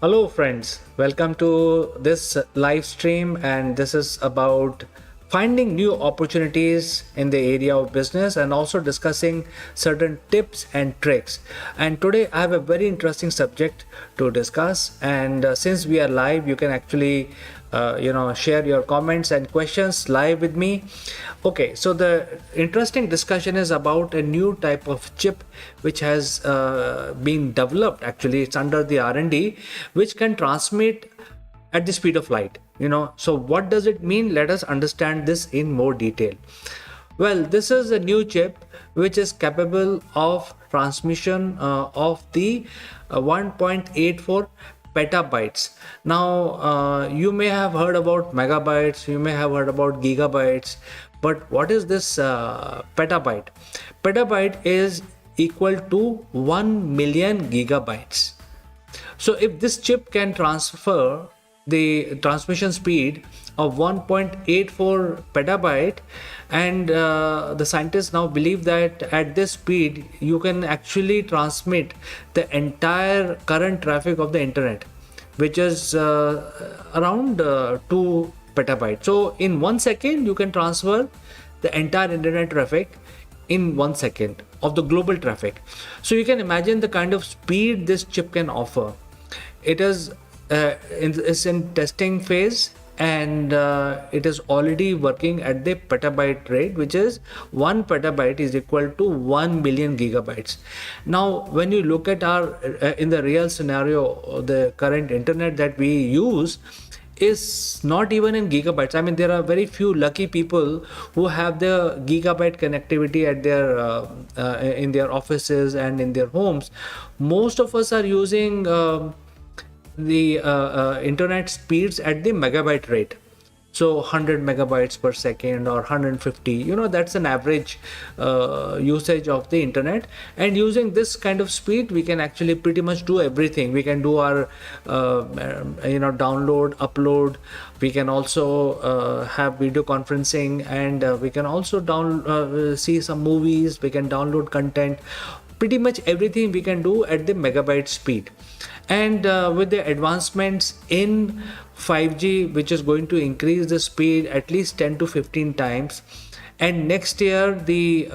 Hello, friends. Welcome to this live stream, and this is about finding new opportunities in the area of business and also discussing certain tips and tricks. And today, I have a very interesting subject to discuss. And since we are live, you can actually share your comments and questions live with me. Okay, so the interesting discussion is about a new type of chip which has been developed. Actually, it's under the R&D, which can transmit at the speed of light. So what does it mean? Let us understand this in more detail. Well, this is a new chip which is capable of transmission of the 1.84 petabytes. Now, you may have heard about megabytes, you may have heard about gigabytes, but what is this petabyte? Petabyte is equal to 1 million gigabytes. So if this chip can transfer the transmission speed of 1.84 petabyte, and the scientists now believe that at this speed you can actually transmit the entire current traffic of the internet, which is around 2 petabytes. So in 1 second you can transfer the entire internet traffic in 1 second of the global traffic. So you can imagine the kind of speed this chip can offer. It is it's in testing phase, and it is already working at the petabyte rate, which is 1 petabyte is equal to 1 million gigabytes. Now when you look at our in the real scenario, the current internet that we use is not even in gigabytes. I mean, there are very few lucky people who have the gigabyte connectivity at their in their offices and in their homes. Most of us are using the internet speeds at the megabyte rate. So 100 megabytes per second or 150, that's an average usage of the internet. And using this kind of speed, we can actually pretty much do everything. We can do our download, upload. We can also have video conferencing, and we can also see some movies. We can download content. Pretty much everything we can do at the megabyte speed. And with the advancements in 5G, which is going to increase the speed at least 10 to 15 times, and next year the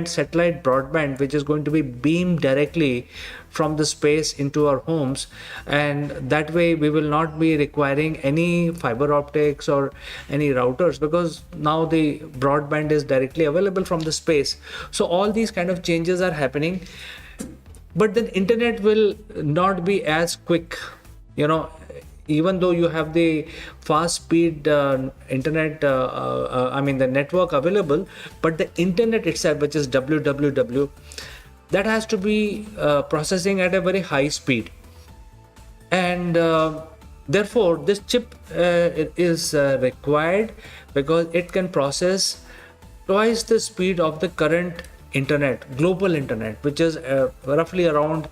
satellite broadband, which is going to be beamed directly from the space into our homes, and that way we will not be requiring any fiber optics or any routers, because now the broadband is directly available from the space. So all these kind of changes are happening, but the internet will not be as quick. Even though you have the fast speed internet, the network available, but the internet itself, which is www, that has to be processing at a very high speed. And therefore this chip is required, because it can process twice the speed of the current global internet, which is roughly around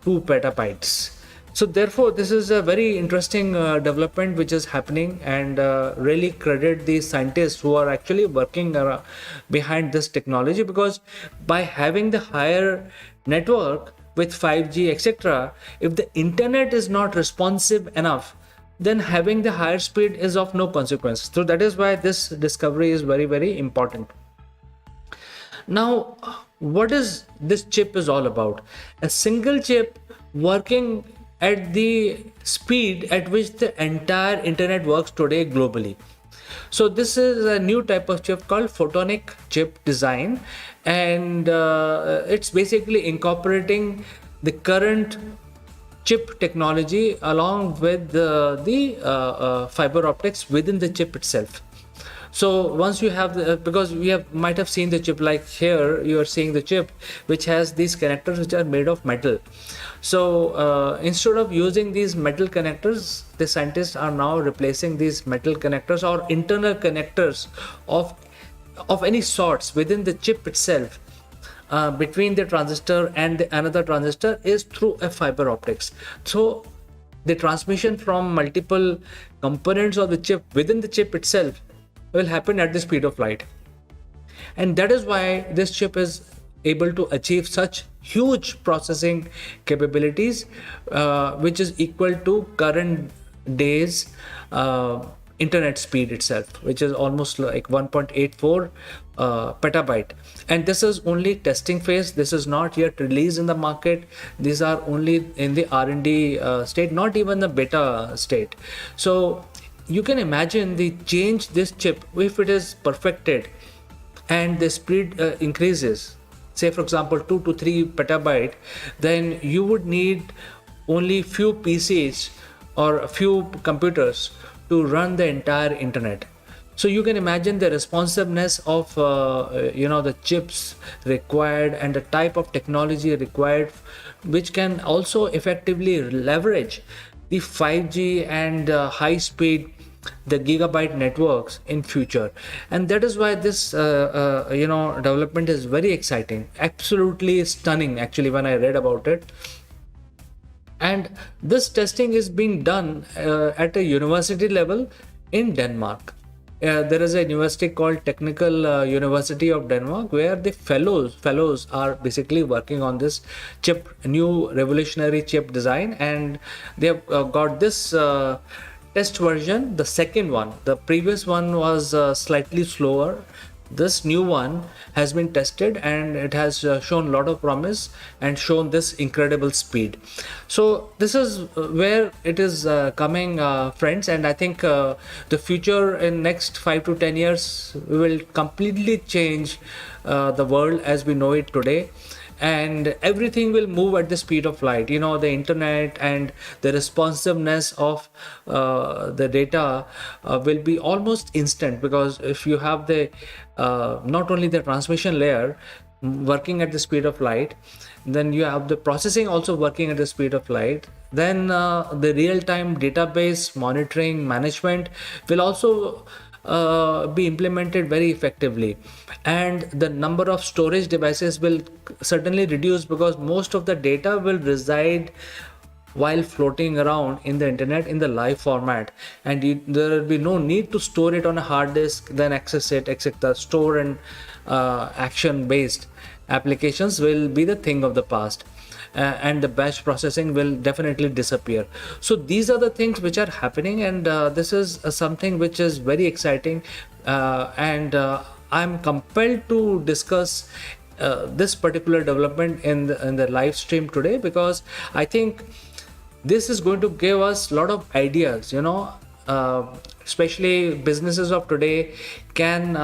2 petabytes. So therefore this is a very interesting development which is happening, and really credit the scientists who are actually working behind this technology, because by having the higher network with 5G, etc., if the internet is not responsive enough, then having the higher speed is of no consequence. So that is why this discovery is very, very important. Now, what is this chip is all about? A single chip working at the speed at which the entire internet works today globally. So this is a new type of chip called photonic chip design, and it's basically incorporating the current chip technology along with the fiber optics within the chip itself. So once you have because might have seen the chip, like here you are seeing the chip which has these connectors which are made of metal. So instead of using these metal connectors, the scientists are now replacing these metal connectors or internal connectors of any sorts within the chip itself, between the transistor and another transistor, is through a fiber optics. So the transmission from multiple components of the chip within the chip itself will happen at the speed of light. And that is why this chip is able to achieve such huge processing capabilities, which is equal to current days internet speed itself, which is almost like 1.84 petabyte. And this is only testing phase. This is not yet released in the market. These are only in the R&D state, not even the beta state. So you can imagine the change this chip, if it is perfected and the speed increases, say for example 2 to 3 petabyte, then you would need only few PCs or a few computers to run the entire internet. So you can imagine the responsiveness of the chips required and the type of technology required, which can also effectively leverage the 5G and high speed, the gigabyte networks in future. And that is why this development is very exciting, absolutely stunning actually when I read about it. And this testing is being done at a university level in Denmark. There is a university called Technical University of Denmark, where the fellows are basically working on this chip, new revolutionary chip design, and they have got this test version, the second one. The previous one was slightly slower. This new one has been tested and it has shown a lot of promise and shown this incredible speed. So this is where it is coming, friends, and I think the future in next 5 to 10 years will completely change the world as we know it today. And everything will move at the speed of light. The internet and the responsiveness of the data will be almost instant, because if you have the not only the transmission layer working at the speed of light, then you have the processing also working at the speed of light, then the real-time database monitoring management will also be implemented very effectively, and the number of storage devices will certainly reduce, because most of the data will reside while floating around in the internet in the live format, and there will be no need to store it on a hard disk, then access it, etc. Store and action based applications will be the thing of the past. And the batch processing will definitely disappear. So these are the things which are happening, and this is something which is very exciting, and I'm compelled to discuss this particular development in the live stream today, because I think this is going to give us a lot of ideas. Especially businesses of today can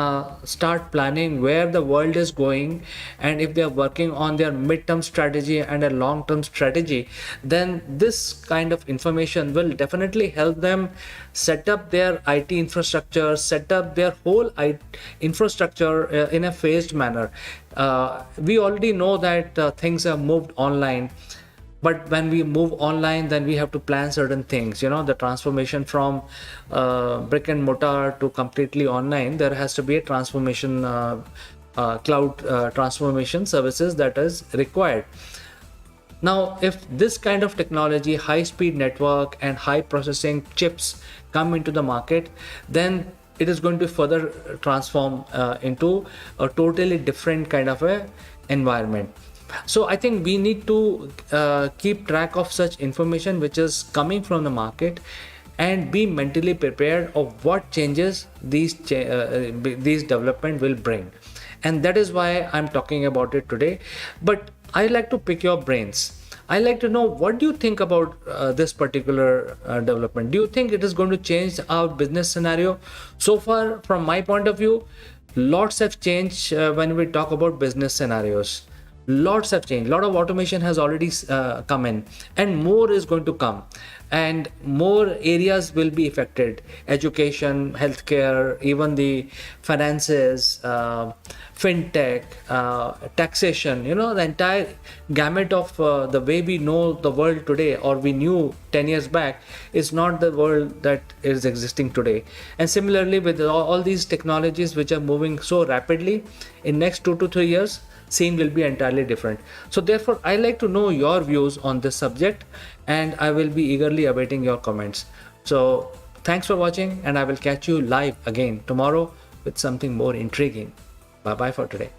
start planning where the world is going, and if they are working on their mid-term strategy and a long-term strategy, then this kind of information will definitely help them set up their IT infrastructure, set up their whole infrastructure in a phased manner. We already know that things have moved online. But when we move online, then we have to plan certain things. The transformation from brick and mortar to completely online, there has to be a transformation, cloud transformation services that is required. Now, if this kind of technology, high-speed network and high processing chips come into the market, then it is going to further transform into a totally different kind of a environment. So I think we need to keep track of such information which is coming from the market, and be mentally prepared of what changes these development will bring. And that is why I'm talking about it today. But I like to pick your brains. I like to know, what do you think about this particular development? Do you think it is going to change our business scenario? So far, from my point of view, lots have changed when we talk about business scenarios. Lots have changed. A lot of automation has already come in, and more is going to come, and more areas will be affected: education, healthcare, even the finances, fintech, taxation. The entire gamut of the way we know the world today, or we knew 10 years back, is not the world that is existing today. And similarly with all these technologies which are moving so rapidly, in next 2 to 3 years, scene will be entirely different. So therefore, I like to know your views on this subject, and I will be eagerly awaiting your comments. So thanks for watching, and I will catch you live again tomorrow with something more intriguing. Bye bye for today.